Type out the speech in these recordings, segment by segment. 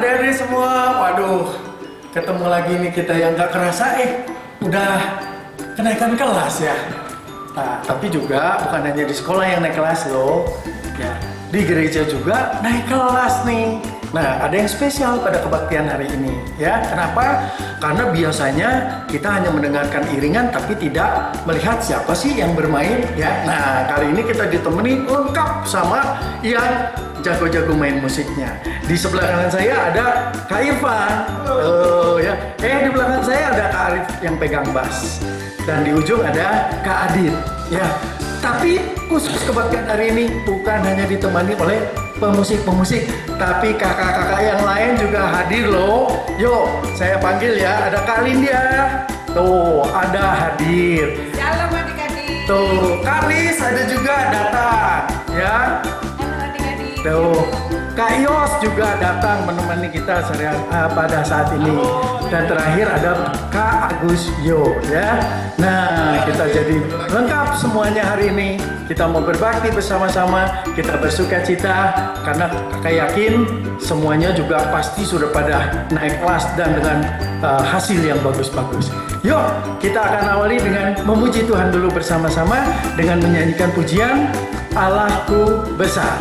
adik-adik semua, waduh, ketemu lagi nih kita yang gak kerasa udah kenaikan kelas ya. Nah, tapi juga bukan hanya di sekolah yang naik kelas loh, ya di gereja juga naik kelas nih. Nah, ada yang spesial pada kebaktian hari ini ya. Kenapa? Karena biasanya kita hanya mendengarkan iringan tapi tidak melihat siapa sih yang bermain ya. Nah, kali ini kita ditemani lengkap sama yang jago-jago main musiknya. Di sebelah kanan saya ada Kak Irfan. Oh ya. Di belakang saya ada Kak Arif yang pegang bass. Dan di ujung ada Kak Adit. Ya. Tapi khusus kebaktian hari ini bukan hanya ditemani oleh pemusik-pemusik, tapi kakak-kakak yang lain juga hadir loh. Yuk, saya panggil ya. Ada Kak Lindia. Tuh, ada hadir. Shalom adik-adik. Tuh, Kalis ada juga datang ya. Halo adik-adik. Tuh, Kak Yos juga datang menemani kita pada saat ini. Dan terakhir ada Kak Agus Yo ya. Nah, kita jadi lengkap semuanya hari ini. Kita mau berbakti bersama-sama, kita bersuka cita karena kakak yakin semuanya juga pasti sudah pada naik kelas dan dengan hasil yang bagus-bagus. Yuk, kita akan awali dengan memuji Tuhan dulu bersama-sama dengan menyanyikan pujian Allahku Besar.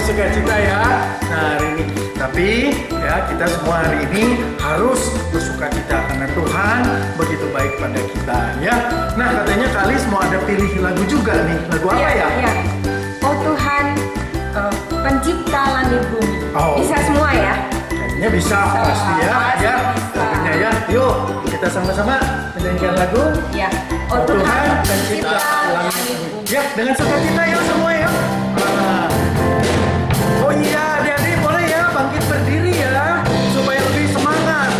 Sukacita ya. Nah, hari ini tapi ya kita semua hari ini harus bersukacita karena Tuhan begitu baik pada kita ya. Nah, katanya Kalis mau ada pilih lagu juga nih. Lagu apa ya? Iya. Oh Tuhan, pencipta langit bumi. Oh. Bisa semua ya? Kayaknya bisa pasti ya. Pasti Ya. bisa. Lagunya ya. Yuk, kita sama-sama menyanyikan lagu. Ya. Oh Tuhan, pencipta langit bumi. Ya, dengan sukacita yuk semua ya. Nah. Oh iya, adik-adik boleh ya bangkit berdiri ya supaya lebih semangat.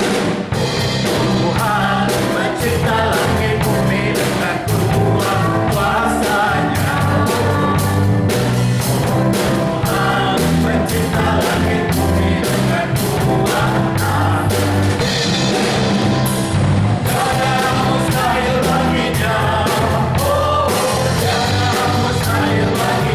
Tuhan mencipta langit bumi dengan kuasa-Nya. Tuhan mencipta langit bumi dengan kuasa-Nya. Tiada mustahil baginya. Oh, tiada mustahil baginya.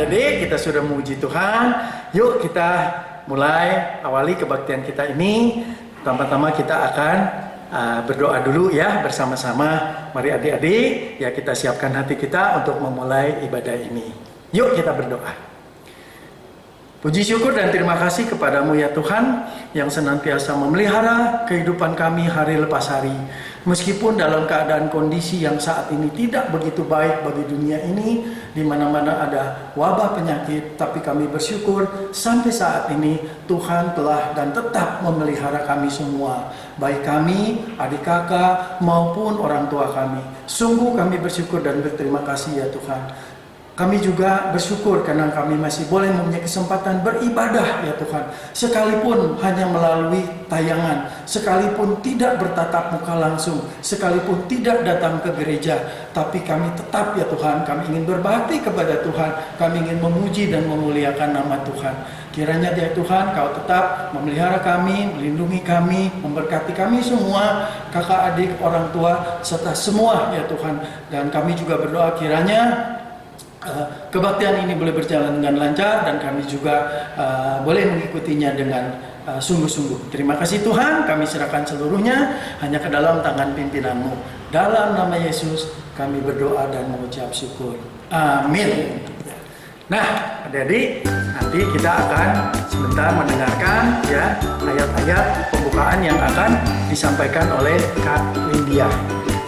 adik-adik, kita sudah memuji Tuhan. Yuk kita mulai awali kebaktian kita ini. Pertama-tama kita akan berdoa dulu ya bersama-sama. Mari adik-adik, ya kita siapkan hati kita untuk memulai ibadah ini. Yuk kita berdoa. Puji syukur dan terima kasih kepadamu ya Tuhan yang senantiasa memelihara kehidupan kami hari lepas hari. Meskipun dalam keadaan kondisi yang saat ini tidak begitu baik bagi dunia ini, di mana-mana ada wabah penyakit, tapi kami bersyukur sampai saat ini Tuhan telah dan tetap memelihara kami semua, baik kami, adik kakak maupun orang tua kami. Sungguh kami bersyukur dan berterima kasih ya Tuhan. Kami juga bersyukur karena kami masih boleh mempunyai kesempatan beribadah ya Tuhan. Sekalipun hanya melalui tayangan, sekalipun tidak bertatap muka langsung, sekalipun tidak datang ke gereja, tapi kami tetap ya Tuhan, kami ingin berbakti kepada Tuhan, kami ingin memuji dan memuliakan nama Tuhan. Kiranya ya Tuhan, Kau tetap memelihara kami, melindungi kami, memberkati kami semua, kakak adik, orang tua, serta semua ya Tuhan. Dan kami juga berdoa kiranya kebaktian ini boleh berjalan dengan lancar dan kami juga boleh mengikutinya dengan sungguh-sungguh. Terima kasih Tuhan, kami serahkan seluruhnya hanya ke dalam tangan pimpinan-Mu. Dalam nama Yesus kami berdoa dan mengucap syukur. Amin. Nah, adik-adik, nanti kita akan sebentar mendengarkan ya ayat-ayat pembukaan yang akan disampaikan oleh Kak Lindia.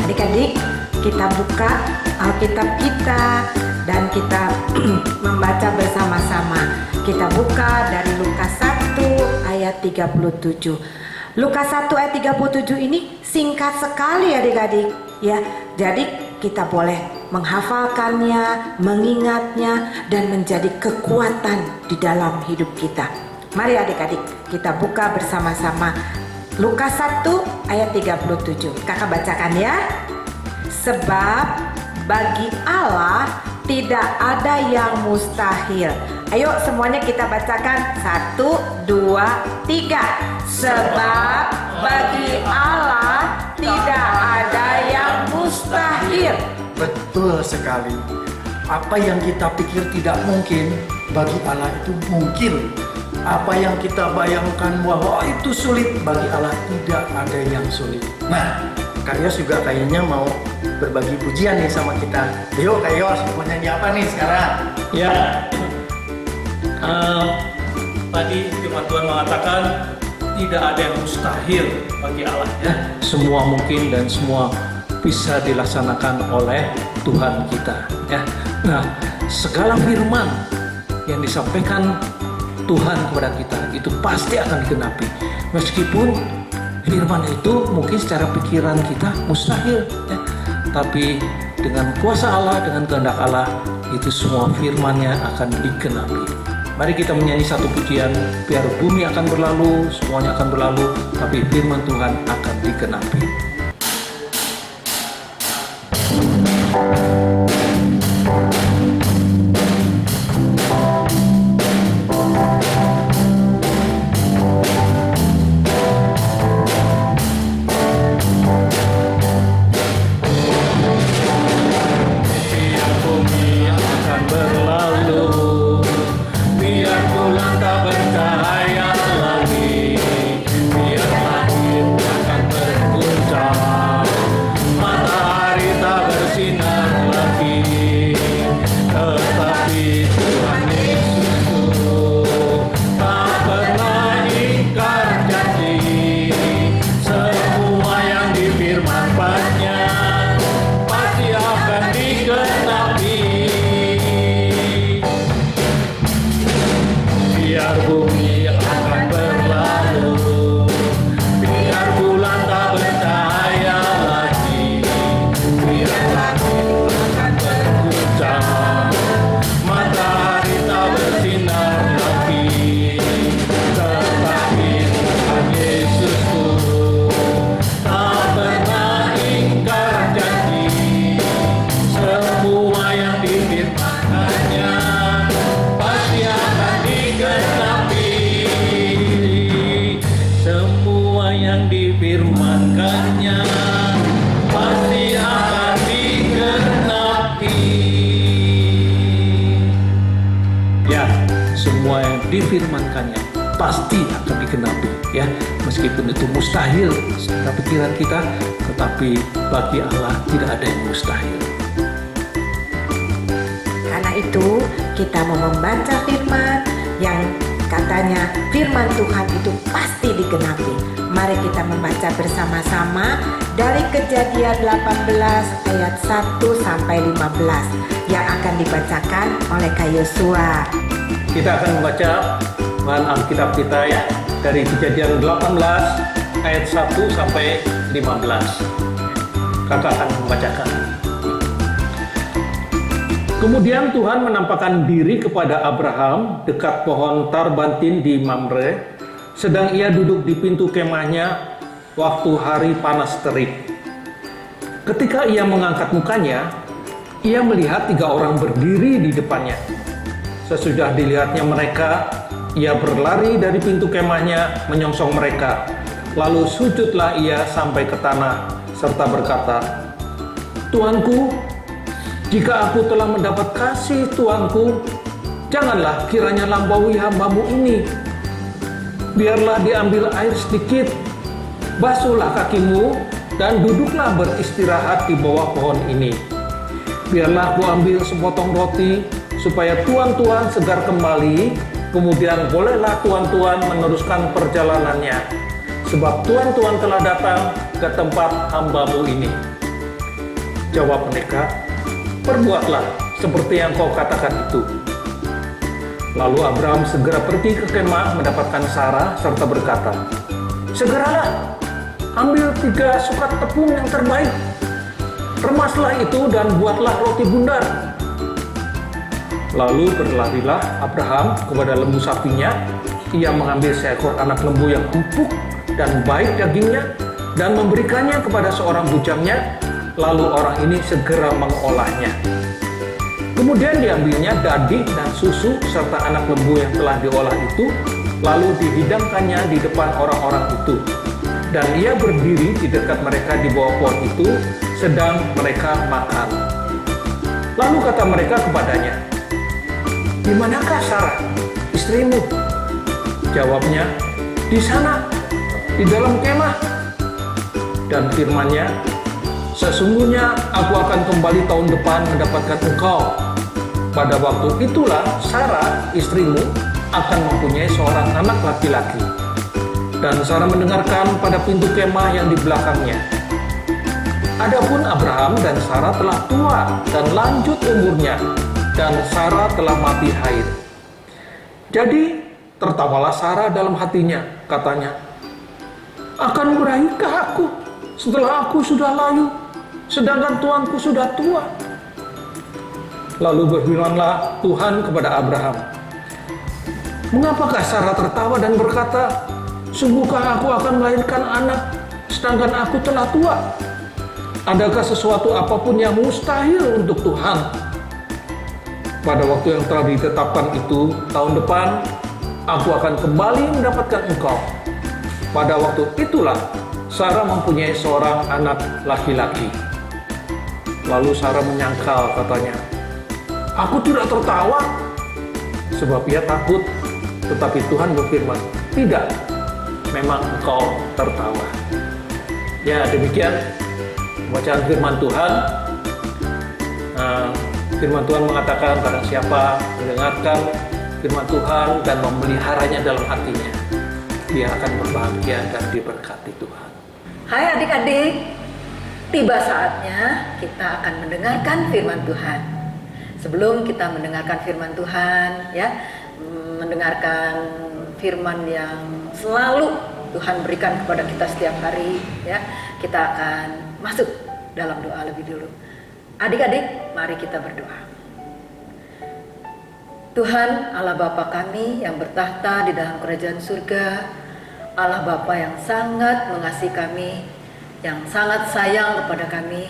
Adik-adik, kita buka Alkitab kita dan kita membaca bersama-sama. Kita buka dari Lukas 1 ayat 37. Lukas 1 ayat 37 ini singkat sekali adik-adik ya. Jadi kita boleh menghafalkannya, mengingatnya dan menjadi kekuatan di dalam hidup kita. Mari adik-adik kita buka bersama-sama Lukas 1 ayat 37. Kakak bacakan ya. Sebab bagi Allah tidak ada yang mustahil. Ayo semuanya kita bacakan 1, 2, 3. Sebab bagi Allah tidak ada yang mustahil. Betul sekali. Apa yang kita pikir tidak mungkin, bagi Allah itu mungkin. Apa yang kita bayangkan bahwa itu sulit, bagi Allah tidak ada yang sulit. Nah, Kak Yos juga kayaknya mau berbagi pujian nih sama kita. Yuk Kak Yos, mau nyanyi apa nih sekarang? Ya, tadi firman Tuhan mengatakan tidak ada yang mustahil bagi Allah ya. Semua mungkin dan semua bisa dilaksanakan oleh Tuhan kita ya. Nah, segala firman yang disampaikan Tuhan kepada kita itu pasti akan digenapi. Meskipun firman itu mungkin secara pikiran kita mustahil ya. Tapi dengan kuasa Allah, dengan kehendak Allah, itu semua firman-Nya akan digenapi. Mari kita menyanyi satu pujian, biar bumi akan berlalu, semuanya akan berlalu, tapi firman Tuhan akan digenapi. difirmankannya pasti akan digenapi, ya. Meskipun itu mustahil secara pikiran kita, tetapi bagi Allah tidak ada yang mustahil. Karena itu kita mau membaca firman yang katanya firman Tuhan itu pasti digenapi. Mari kita membaca bersama-sama dari Kejadian 18 ayat 1 sampai 15 yang akan dibacakan oleh Kak Yosua. Kita akan membaca bahan Alkitab kita, ya, dari Kejadian 18 ayat 1 sampai 15. Kakak akan membacakan. Kemudian Tuhan menampakkan diri kepada Abraham dekat pohon tarbantin di Mamre, sedang ia duduk di pintu kemahnya waktu hari panas terik. Ketika ia mengangkat mukanya, ia melihat 3 orang berdiri di depannya. Sesudah dilihatnya mereka, ia berlari dari pintu kemahnya menyongsong mereka. Lalu sujudlah ia sampai ke tanah serta berkata, "Tuanku, jika aku telah mendapat kasih Tuanku, janganlah kiranya lampaui hambamu ini. Biarlah diambil air sedikit, basuhlah kakimu, dan duduklah beristirahat di bawah pohon ini. Biarlah aku ambil sepotong roti, supaya tuan-tuan segar kembali, kemudian bolehlah tuan-tuan meneruskan perjalanannya, sebab tuan-tuan telah datang ke tempat hambamu ini." Jawab mereka, "Perbuatlah seperti yang kau katakan itu." Lalu Abraham segera pergi ke kemah mendapatkan Sarah serta berkata, "Segeralah, ambil 3 sukat tepung yang terbaik, remaslah itu dan buatlah roti bundar." Lalu berlarilah Abraham kepada lembu sapinya. Ia mengambil seekor anak lembu yang empuk dan baik dagingnya dan memberikannya kepada seorang bujangnya. Lalu orang ini segera mengolahnya. Kemudian diambilnya daging dan susu serta anak lembu yang telah diolah itu, lalu dihidangkannya di depan orang-orang itu. Dan ia berdiri di dekat mereka di bawah pohon itu, sedang mereka makan. Lalu kata mereka kepadanya, "Di manakah Sarah, istrimu?" Jawabnya, "Di sana, di dalam kemah." Dan firman-Nya, "Sesungguhnya aku akan kembali tahun depan mendapatkan engkau. Pada waktu itulah Sarah, istrimu, akan mempunyai seorang anak laki-laki." Dan Sarah mendengarkan pada pintu kemah yang di belakangnya. Adapun Abraham dan Sarah telah tua dan lanjut umurnya, dan Sarah telah mati haid. Jadi tertawalah Sarah dalam hatinya, katanya, "Akan berahikah aku setelah aku sudah layu, sedangkan tuanku sudah tua?" Lalu berfirmanlah Tuhan kepada Abraham, "Mengapakah Sarah tertawa dan berkata, 'Sungguhkah aku akan melahirkan anak, sedangkan aku telah tua?' Adakah sesuatu apapun yang mustahil untuk Tuhan?" Pada waktu yang telah ditetapkan itu, tahun depan, aku akan kembali mendapatkan engkau. Pada waktu itulah Sarah mempunyai seorang anak laki-laki. Lalu Sarah menyangkal, katanya, "Aku tidak tertawa," sebab ia takut. Tetapi Tuhan berfirman, "Tidak, memang engkau tertawa." Ya, demikian bacaan firman Tuhan. Firman Tuhan mengatakan, barang siapa mendengarkan firman Tuhan dan memeliharanya dalam hatinya, dia akan berbahagia dan diberkati Tuhan. Hai adik-adik, tiba saatnya kita akan mendengarkan firman Tuhan. Sebelum kita mendengarkan firman Tuhan, ya, mendengarkan firman yang selalu Tuhan berikan kepada kita setiap hari, ya, kita akan masuk dalam doa lebih dulu. Adik-adik, mari kita berdoa. Tuhan, Allah Bapa kami yang bertahta di dalam kerajaan surga, Allah Bapa yang sangat mengasihi kami, yang sangat sayang kepada kami.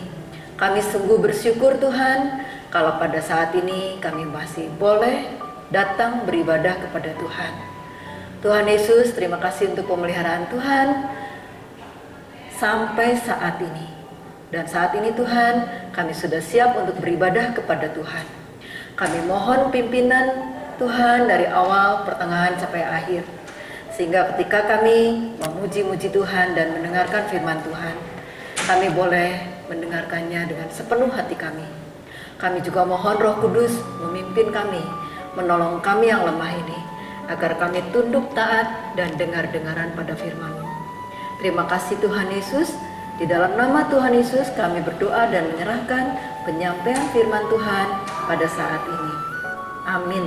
Kami sungguh bersyukur Tuhan, kalau pada saat ini kami masih boleh datang beribadah kepada Tuhan. Tuhan Yesus, terima kasih untuk pemeliharaan Tuhan sampai saat ini. Dan saat ini Tuhan, kami sudah siap untuk beribadah kepada Tuhan. Kami mohon pimpinan Tuhan dari awal, pertengahan sampai akhir. Sehingga ketika kami memuji-muji Tuhan dan mendengarkan firman Tuhan, kami boleh mendengarkannya dengan sepenuh hati kami. Kami juga mohon Roh Kudus memimpin kami, menolong kami yang lemah ini, agar kami tunduk taat dan dengar-dengaran pada firman-Mu. Terima kasih Tuhan Yesus. Di dalam nama Tuhan Yesus kami berdoa dan menyerahkan penyampaian firman Tuhan pada saat ini. Amin.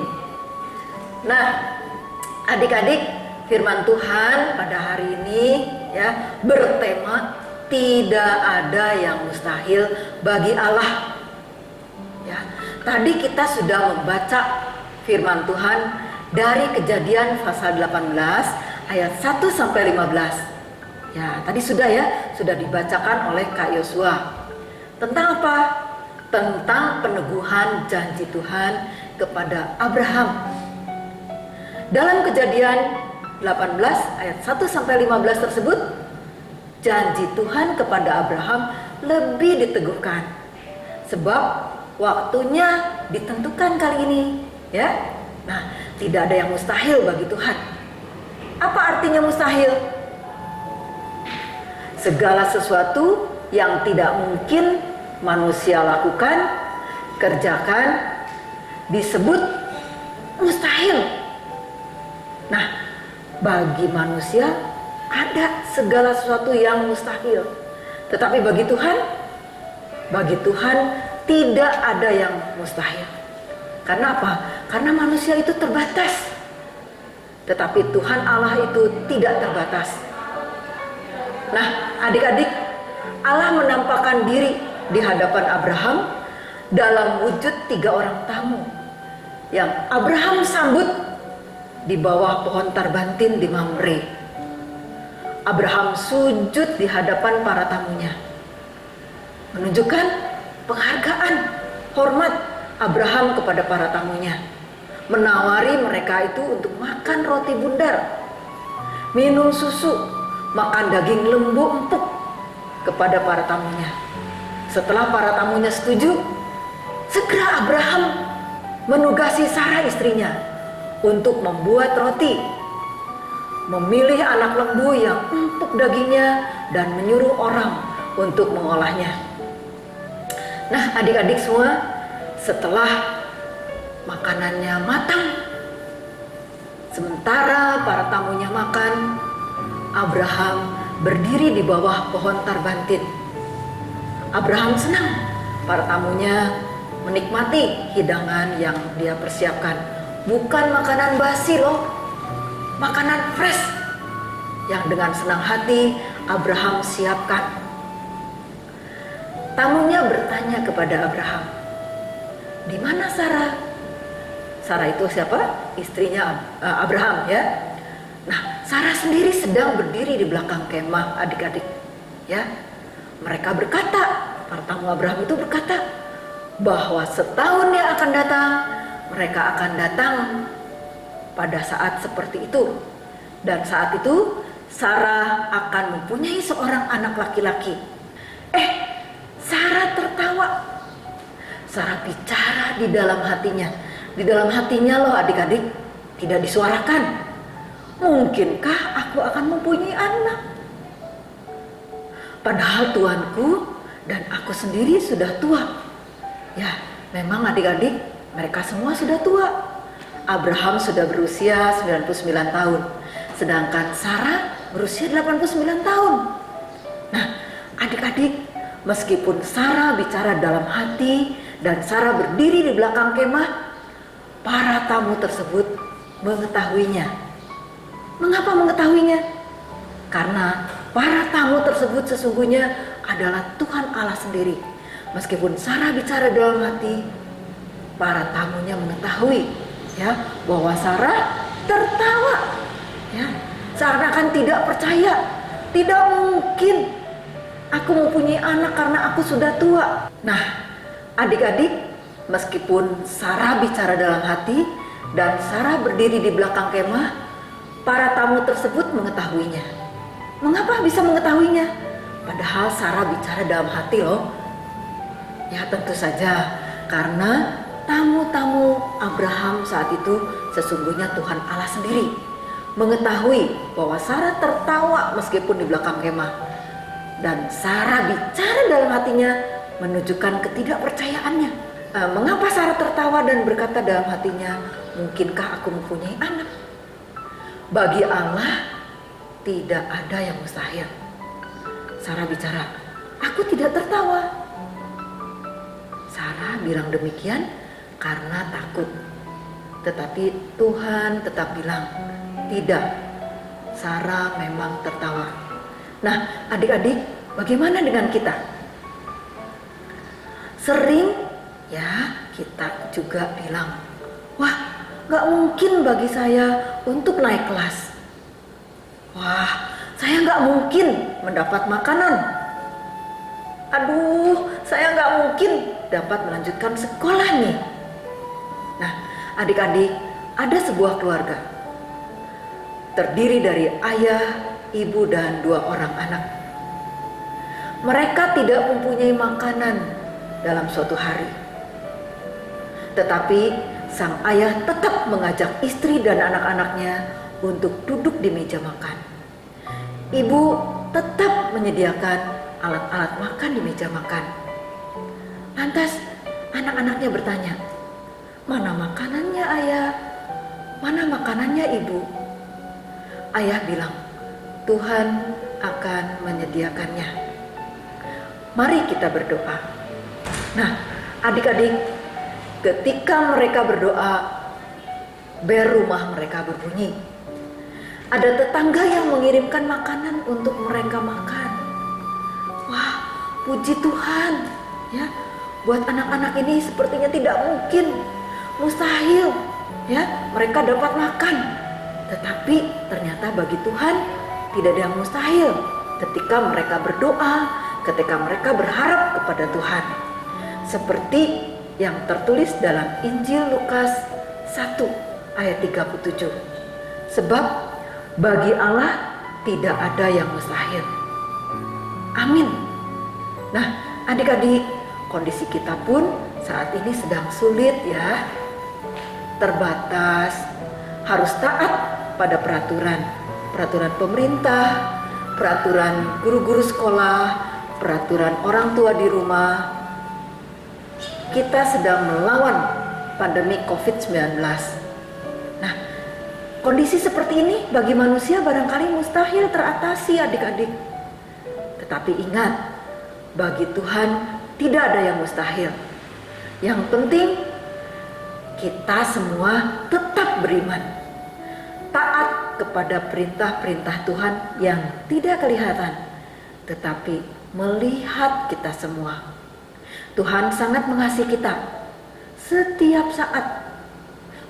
Nah, adik-adik, firman Tuhan pada hari ini ya bertema tidak ada yang mustahil bagi Allah. Ya, tadi kita sudah membaca firman Tuhan dari Kejadian pasal 18 ayat 1 sampai 15. Ya, tadi sudah dibacakan oleh Kak Yosua. Tentang apa? Tentang peneguhan janji Tuhan kepada Abraham. Dalam Kejadian 18 ayat 1 sampai 15 tersebut, janji Tuhan kepada Abraham lebih diteguhkan. Sebab waktunya ditentukan kali ini, ya. Nah, tidak ada yang mustahil bagi Tuhan. Apa artinya mustahil? Segala sesuatu yang tidak mungkin manusia lakukan, kerjakan, disebut mustahil. Nah, bagi manusia ada segala sesuatu yang mustahil. Tetapi bagi Tuhan tidak ada yang mustahil. Karena apa? Karena manusia itu terbatas. Tetapi Tuhan Allah itu tidak terbatas. Nah, adik-adik, Allah menampakkan diri di hadapan Abraham dalam wujud 3 orang tamu yang Abraham sambut di bawah pohon tarbantin di Mamre. Abraham sujud di hadapan para tamunya, menunjukkan penghargaan, hormat Abraham kepada para tamunya, menawari mereka itu untuk makan roti bundar, minum susu, makan daging lembu empuk kepada para tamunya. Setelah para tamunya setuju, segera Abraham menugasi Sarah istrinya untuk membuat roti, memilih anak lembu yang empuk dagingnya, dan menyuruh orang untuk mengolahnya. Nah, adik-adik semua, setelah makanannya matang, sementara para tamunya makan, Abraham berdiri di bawah pohon tarbantin. Abraham senang para tamunya menikmati hidangan yang dia persiapkan. Bukan makanan basi loh, makanan fresh yang dengan senang hati Abraham siapkan. Tamunya bertanya kepada Abraham, "Di mana Sarah?" Sarah itu siapa? Istrinya Abraham, ya. Nah, Sarah sendiri sedang berdiri di belakang kemah, adik-adik. Ya, mereka berkata, para tamu Abraham itu berkata bahwa setahun yang akan datang, mereka akan datang pada saat seperti itu. Dan saat itu Sarah akan mempunyai seorang anak laki-laki. Sarah tertawa. Sarah bicara di dalam hatinya. Di dalam hatinya loh adik-adik, tidak disuarakan. Mungkinkah aku akan mempunyai anak? Padahal Tuanku dan aku sendiri sudah tua. Ya, memang adik-adik, mereka semua sudah tua. Abraham sudah berusia 99 tahun, sedangkan Sarah berusia 89 tahun. Nah, adik-adik, meskipun Sarah bicara dalam hati dan Sarah berdiri di belakang kemah, para tamu tersebut mengetahuinya. Mengapa mengetahuinya? Karena para tamu tersebut sesungguhnya adalah Tuhan Allah sendiri. Meskipun Sarah bicara dalam hati, para tamunya mengetahui ya bahwa Sarah tertawa. Ya, seakan-akan tidak percaya. Tidak mungkin aku mempunyai anak karena aku sudah tua. Nah, adik-adik, meskipun Sarah bicara dalam hati dan Sarah berdiri di belakang kemah, para tamu tersebut mengetahuinya. Mengapa bisa mengetahuinya? Padahal Sarah bicara dalam hati loh. Ya, tentu saja karena tamu-tamu Abraham saat itu sesungguhnya Tuhan Allah sendiri mengetahui bahwa Sarah tertawa meskipun di belakang kemah. Dan Sarah bicara dalam hatinya menunjukkan ketidakpercayaannya. Mengapa Sarah tertawa dan berkata dalam hatinya, mungkinkah aku mempunyai anak? Bagi Allah tidak ada yang mustahil. Sarah bicara, aku tidak tertawa. Sarah bilang demikian karena takut. Tetapi Tuhan tetap bilang, tidak, Sarah memang tertawa. Nah, adik-adik, bagaimana dengan kita? Sering ya kita juga bilang, wah, gak mungkin bagi saya untuk naik kelas. Wah, saya gak mungkin mendapat makanan. Aduh, saya gak mungkin dapat melanjutkan sekolah nih. Nah, adik-adik, ada sebuah keluarga terdiri dari ayah, ibu, dan 2 orang anak. Mereka tidak mempunyai makanan dalam suatu hari. Tetapi sang ayah tetap mengajak istri dan anak-anaknya untuk duduk di meja makan. Ibu tetap menyediakan alat-alat makan di meja makan. Lantas anak-anaknya bertanya, mana makanannya ayah? Mana makanannya ibu? Ayah bilang, Tuhan akan menyediakannya. Mari kita berdoa. Nah, adik-adik, ketika mereka berdoa, bel rumah mereka berbunyi. Ada tetangga yang mengirimkan makanan untuk mereka makan. Wah, puji Tuhan, ya. Buat anak-anak ini sepertinya tidak mungkin, mustahil, ya, mereka dapat makan. Tetapi ternyata bagi Tuhan tidak ada yang mustahil ketika mereka berdoa, ketika mereka berharap kepada Tuhan. Seperti yang tertulis dalam Injil Lukas 1 ayat 37. Sebab bagi Allah tidak ada yang mustahil. Amin. Nah, adik-adik, kondisi kita pun saat ini sedang sulit ya. Terbatas, harus taat pada peraturan pemerintah, peraturan guru-guru sekolah, peraturan orang tua di rumah. Kita sedang melawan pandemi COVID-19. Nah, kondisi seperti ini bagi manusia barangkali mustahil teratasi adik-adik. Tetapi ingat, bagi Tuhan tidak ada yang mustahil. Yang penting kita semua tetap beriman. Taat kepada perintah-perintah Tuhan yang tidak kelihatan, tetapi melihat kita semua. Tuhan sangat mengasihi kita setiap saat.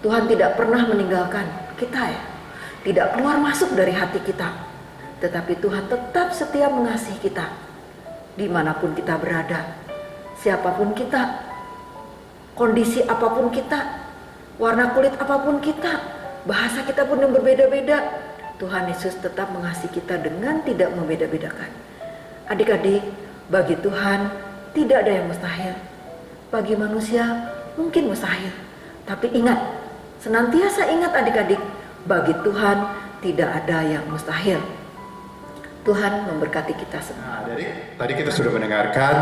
Tuhan tidak pernah meninggalkan kita ya. Tidak keluar masuk dari hati kita. Tetapi Tuhan tetap setia mengasihi kita. Dimanapun kita berada. Siapapun kita. Kondisi apapun kita. Warna kulit apapun kita. Bahasa kita pun yang berbeda-beda. Tuhan Yesus tetap mengasihi kita dengan tidak membeda-bedakan. Adik-adik, bagi Tuhan tidak ada yang mustahil. Bagi manusia mungkin mustahil. Tapi ingat, senantiasa ingat adik-adik, bagi Tuhan tidak ada yang mustahil. Tuhan memberkati kita semua. Nah, tadi kita sudah mendengarkan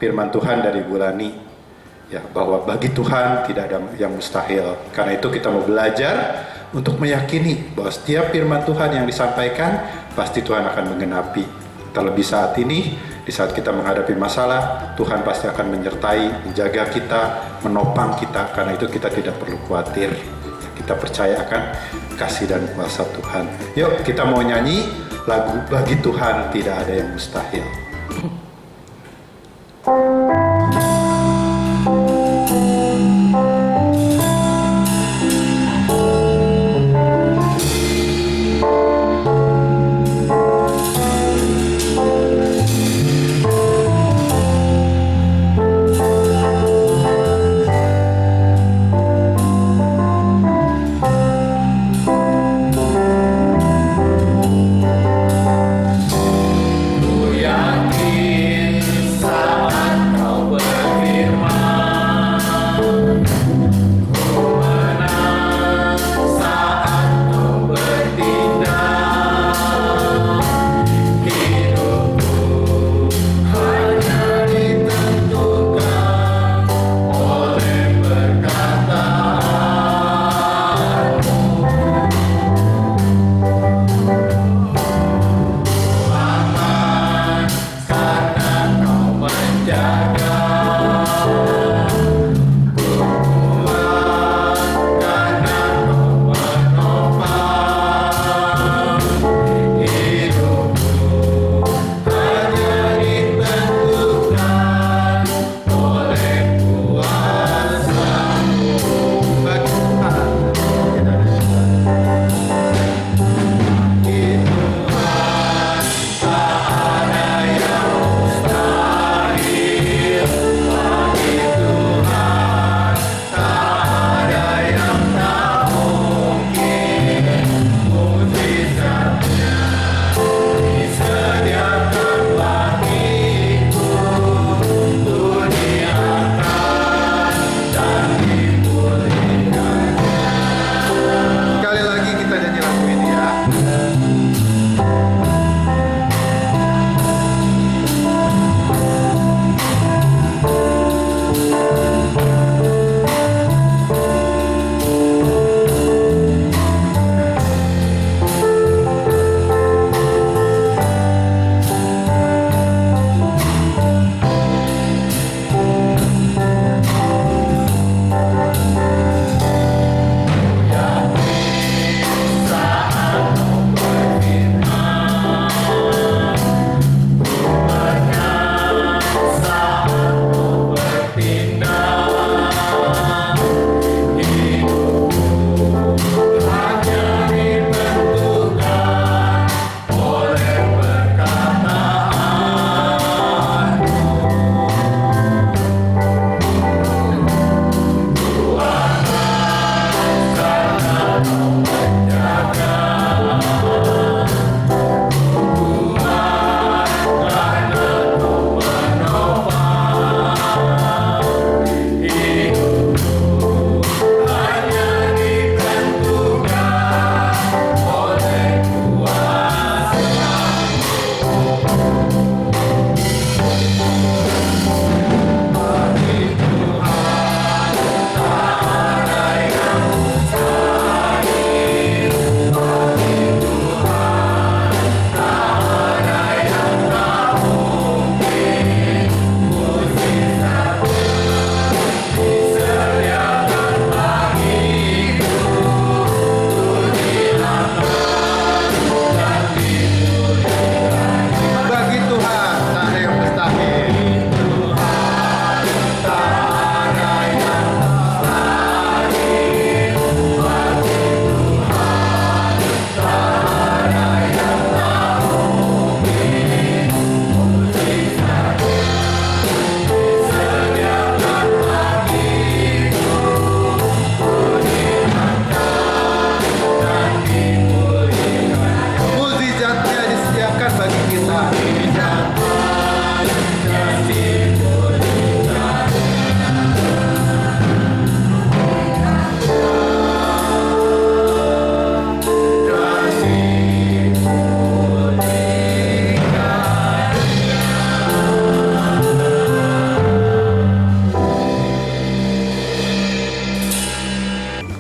firman Tuhan dari Bu Lani, ya, bahwa bagi Tuhan tidak ada yang mustahil. Karena itu kita mau belajar untuk meyakini bahwa setiap firman Tuhan yang disampaikan pasti Tuhan akan menggenapi. Terlebih saat ini, di saat kita menghadapi masalah, Tuhan pasti akan menyertai, menjaga kita, menopang kita. Karena itu kita tidak perlu khawatir. Kita percaya akan kasih dan kuasa Tuhan. Yuk kita mau nyanyi lagu Bagi Tuhan Tidak Ada Yang Mustahil. Ku yakin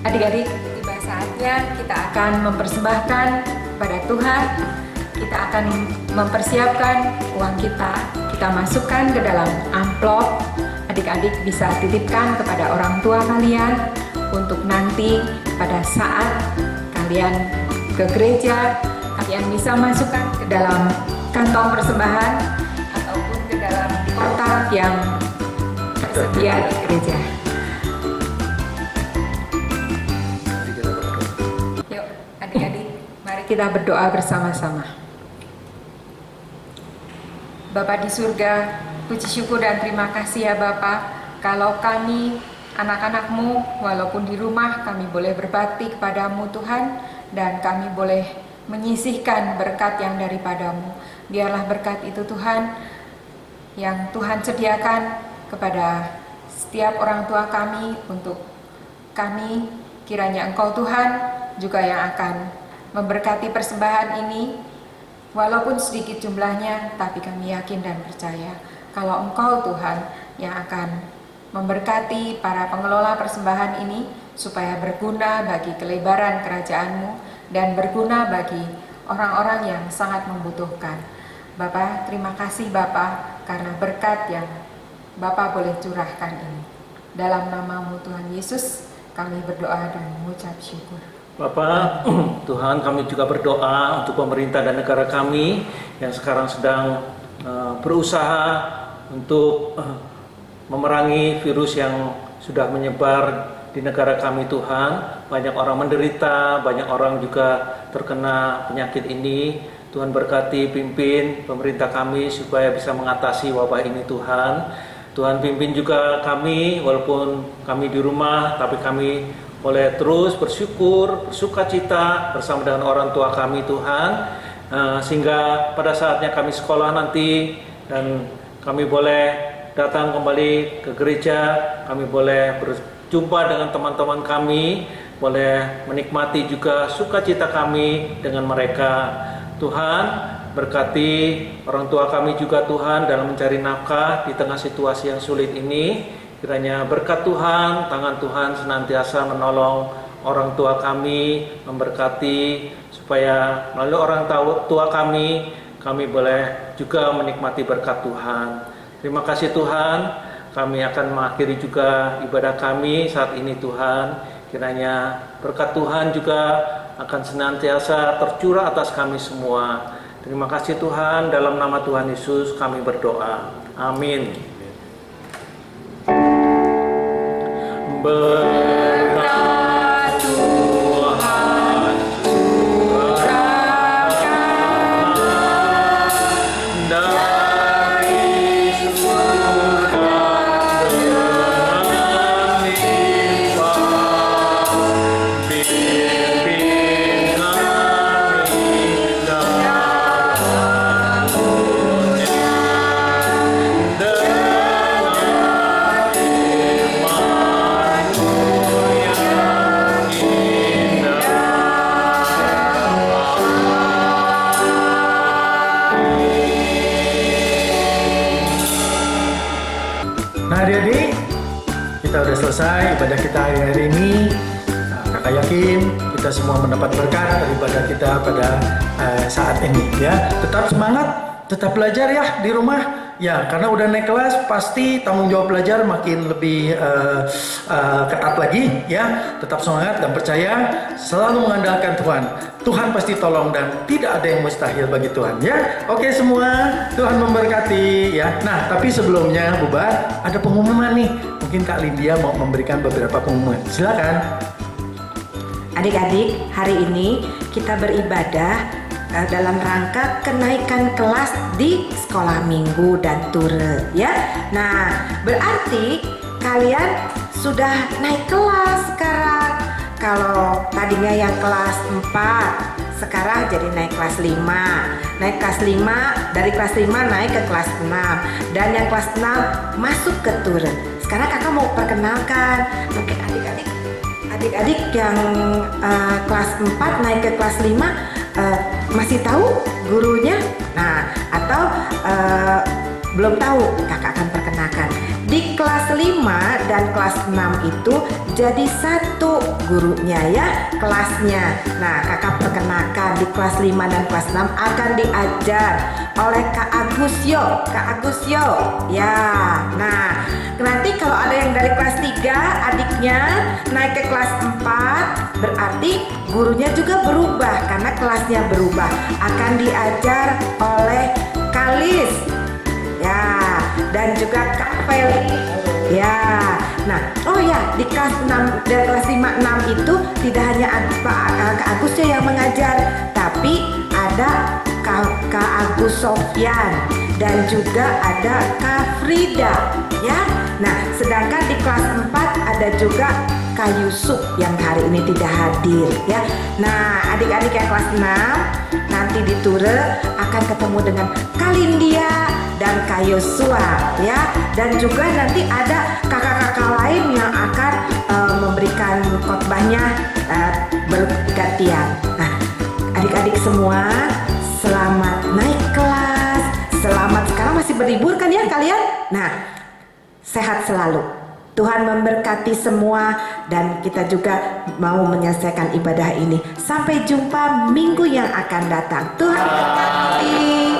Adik-adik, tiba saatnya kita akan mempersembahkan kepada Tuhan. Kita akan mempersiapkan uang kita. Kita masukkan ke dalam amplop. Adik-adik bisa titipkan kepada orang tua kalian untuk nanti pada saat kalian ke gereja, kalian bisa masukkan ke dalam kantong persembahan ataupun ke dalam kotak yang tersedia di gereja. Yuk, adik-adik, mari kita berdoa bersama-sama. Bapa di surga, puji syukur dan terima kasih ya Bapa, kalau kami anak-anak-Mu, walaupun di rumah kami boleh berbakti kepadamu Tuhan, dan kami boleh menyisihkan berkat yang daripadamu. Biarlah berkat itu Tuhan, yang Tuhan sediakan kepada setiap orang tua kami, untuk kami, kiranya Engkau Tuhan juga yang akan memberkati persembahan ini. Walaupun sedikit jumlahnya, tapi kami yakin dan percaya kalau Engkau Tuhan yang akan memberkati para pengelola persembahan ini supaya berguna bagi kelebaran kerajaan-Mu dan berguna bagi orang-orang yang sangat membutuhkan. Bapa, terima kasih Bapa karena berkat yang Bapa boleh curahkan ini. Dalam nama-Mu Tuhan Yesus, kami berdoa dan mengucap syukur. Bapak, Tuhan, kami juga berdoa untuk pemerintah dan negara kami yang sekarang sedang berusaha untuk memerangi virus yang sudah menyebar di negara kami Tuhan. Banyak orang menderita, banyak orang juga terkena penyakit ini. Tuhan berkati pimpin pemerintah kami supaya bisa mengatasi wabah ini Tuhan. Tuhan pimpin juga kami, walaupun kami di rumah, tapi kami boleh terus bersyukur, bersukacita bersama dengan orang tua kami Tuhan, sehingga pada saatnya kami sekolah nanti dan kami boleh datang kembali ke gereja, kami boleh berjumpa dengan teman-teman kami, boleh menikmati juga sukacita kami dengan mereka. Tuhan berkati orang tua kami juga Tuhan dalam mencari nafkah di tengah situasi yang sulit ini. Kiranya berkat Tuhan, tangan Tuhan senantiasa menolong orang tua kami, memberkati supaya melalui orang tua kami boleh juga menikmati berkat Tuhan. Terima kasih Tuhan, kami akan mengakhiri juga ibadah kami saat ini Tuhan. Kiranya berkat Tuhan juga akan senantiasa tercurah atas kami semua. Terima kasih Tuhan, dalam nama Tuhan Yesus kami berdoa. Amin. Berkat Tuhan curahkan dari surga dengan limpah, pimpin kami dalam dunia dengan Nah adik-adik, kita udah selesai ibadah kita hari-hari ini. Nah, kakak yakin kita semua mendapat berkat daripada kita pada saat ini ya. Tetap semangat, tetap belajar ya di rumah. Ya, karena udah naik kelas pasti tanggung jawab belajar makin lebih ketat lagi ya. Tetap semangat dan percaya, selalu mengandalkan Tuhan. Tuhan pasti tolong dan tidak ada yang mustahil bagi Tuhan ya. Oke semua, Tuhan memberkati ya. Nah, tapi sebelumnya bubar ada pengumuman nih. Mungkin Kak Lindia mau memberikan beberapa pengumuman. Silakan. Adik-adik, hari ini kita beribadah dalam rangka kenaikan kelas di sekolah minggu dan ture ya. Nah, berarti kalian sudah naik kelas sekarang. Kalau tadinya yang kelas 4 sekarang jadi naik kelas 5. Naik kelas 5, dari kelas 5 naik ke kelas 6. Dan yang kelas 6 masuk ke turun. Sekarang kakak mau perkenalkan, mungkin adik-adik yang kelas 4 naik ke kelas 5 masih tahu gurunya? Nah, atau belum tahu, kakak akan perkenalkan. Di kelas 5 dan kelas 6 itu jadi satu gurunya ya, kelasnya. Nah, kakak perkenalkan di kelas 5 dan kelas 6 akan diajar oleh Kak Agusyo. Kak Agusyo, ya. Nah, nanti kalau ada yang dari kelas 3 adiknya naik ke kelas 4, berarti gurunya juga berubah karena kelasnya berubah. Akan diajar oleh Kalis. Ya, dan juga Kak Feli. Ya. Nah, oh ya, di kelas 6 dan kelas 5 6 itu tidak hanya Kak Agus yang mengajar, tapi ada Kak Agus Sofyan dan juga ada Kak Frida, ya. Nah, sedangkan di kelas 4 ada juga Kak Yusuf yang hari ini tidak hadir, ya. Nah, adik-adik yang kelas 6 nanti di Ture akan ketemu dengan Kak Lindia dan Kak Yosua, ya. Dan juga nanti ada kakak-kakak lain yang akan memberikan khotbahnya bergantian. Nah, adik-adik semua, selamat naik kelas. Selamat, sekarang masih berlibur kan ya kalian? Nah, sehat selalu. Tuhan memberkati semua dan kita juga mau menyelesaikan ibadah ini. Sampai jumpa minggu yang akan datang. Tuhan memberkati.